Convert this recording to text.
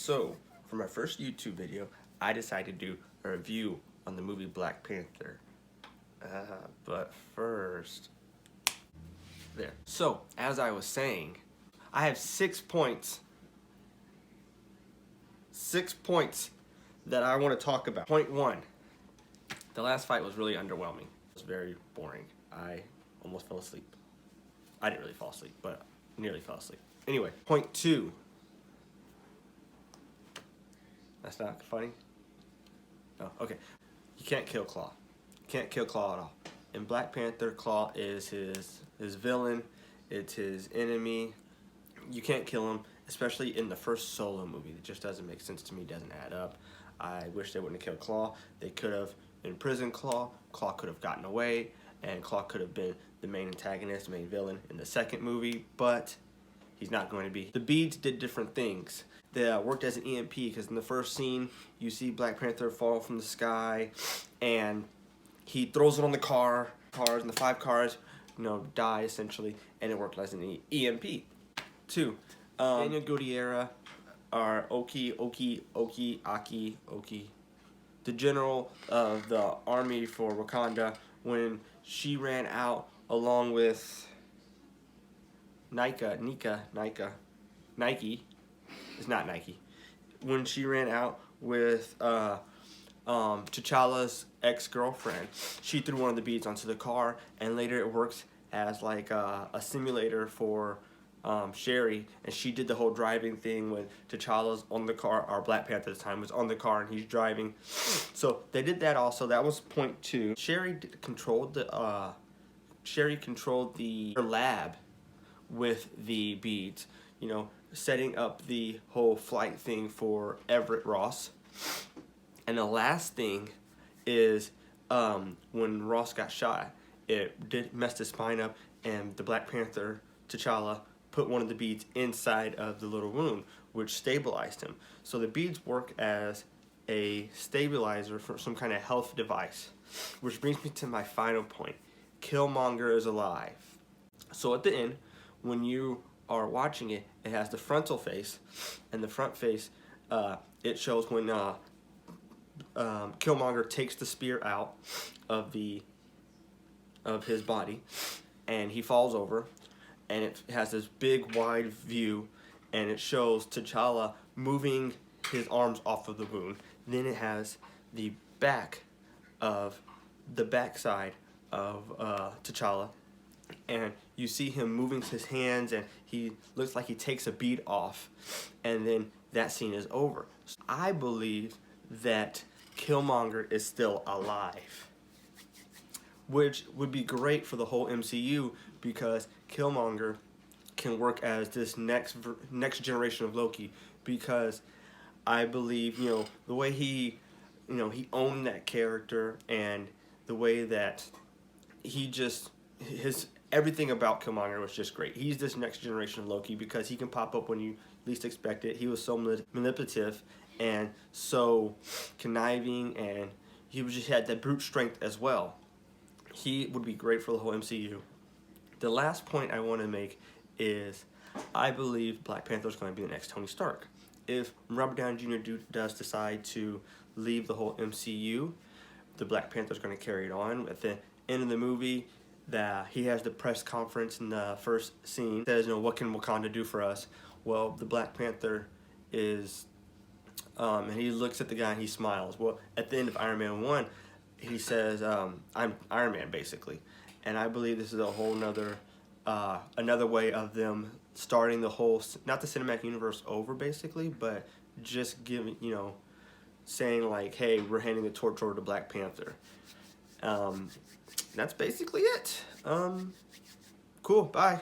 So, for my first YouTube video, I decided to do a review on the movie Black Panther. But first, there. So, as I was saying, I have 6 points. 6 points that I want to talk about. Point 1. The last fight was really underwhelming. It was very boring. I almost fell asleep. I didn't really fall asleep, but nearly fell asleep. Anyway, point 2. That's not funny? Oh, okay. You can't kill Claw. You can't kill Claw at all. In Black Panther, Claw is his villain. It's his enemy. You can't kill him, especially in the first Solo movie. It just doesn't make sense to me. Doesn't add up. I wish they wouldn't have killed Claw. They could have imprisoned Claw. Claw could have gotten away, and Claw could have been the main antagonist, main villain in the second movie, but he's not going to be. The beads did different things. They worked as an EMP, because in the first scene, you see Black Panther fall from the sky, and he throws it on the cars, and the 5 cars, die essentially, and it worked as an EMP. 2. Daniel Gutierrez, or Oki, the general of the army for Wakanda, when she ran out along with Nike. It's not Nike. When she ran out with T'Challa's ex-girlfriend, she threw one of the beads onto the car, and later it works as like a simulator for Sherry, and she did the whole driving thing when T'Challa's on the car, or Black Panther at the time was on the car and he's driving. So they did that also. That was point 2. Sherry controlled the her lab with the beads, setting up the whole flight thing for Everett Ross. And the last thing is when Ross got shot, it messed his spine up, and the Black Panther, T'Challa, put one of the beads inside of the little wound, which stabilized him. So the beads work as a stabilizer for some kind of health device, which brings me to my final point. Killmonger is alive. So at the end, when you are watching it, it has the frontal face, and the front face, it shows when Killmonger takes the spear out of his body, and he falls over, and it has this big wide view, and it shows T'Challa moving his arms off of the wound. Then it has the backside of T'Challa, and you see him moving his hands, and he looks like he takes a bead off, and then that scene is over. So I believe that Killmonger is still alive, which would be great for the whole MCU, because Killmonger can work as this next generation of Loki, because I believe, the way he owned that character, and the way that everything about Killmonger was just great. He's this next generation of Loki because he can pop up when you least expect it. He was so manipulative and so conniving, and he just had that brute strength as well. He would be great for the whole MCU. The last point I want to make is I believe Black Panther is going to be the next Tony Stark. If Robert Downey Jr. does decide to leave the whole MCU, the Black Panther is going to carry it on. At the end of the movie, he has the press conference in the first scene. Says, what can Wakanda do for us? Well, the Black Panther is, and he looks at the guy and he smiles. Well, at the end of Iron Man 1, he says, I'm Iron Man, basically. And I believe this is a whole another way of them starting the whole, not the cinematic universe over, basically, but just giving, saying like, hey, we're handing the torch over to Black Panther. That's basically it. Cool, bye.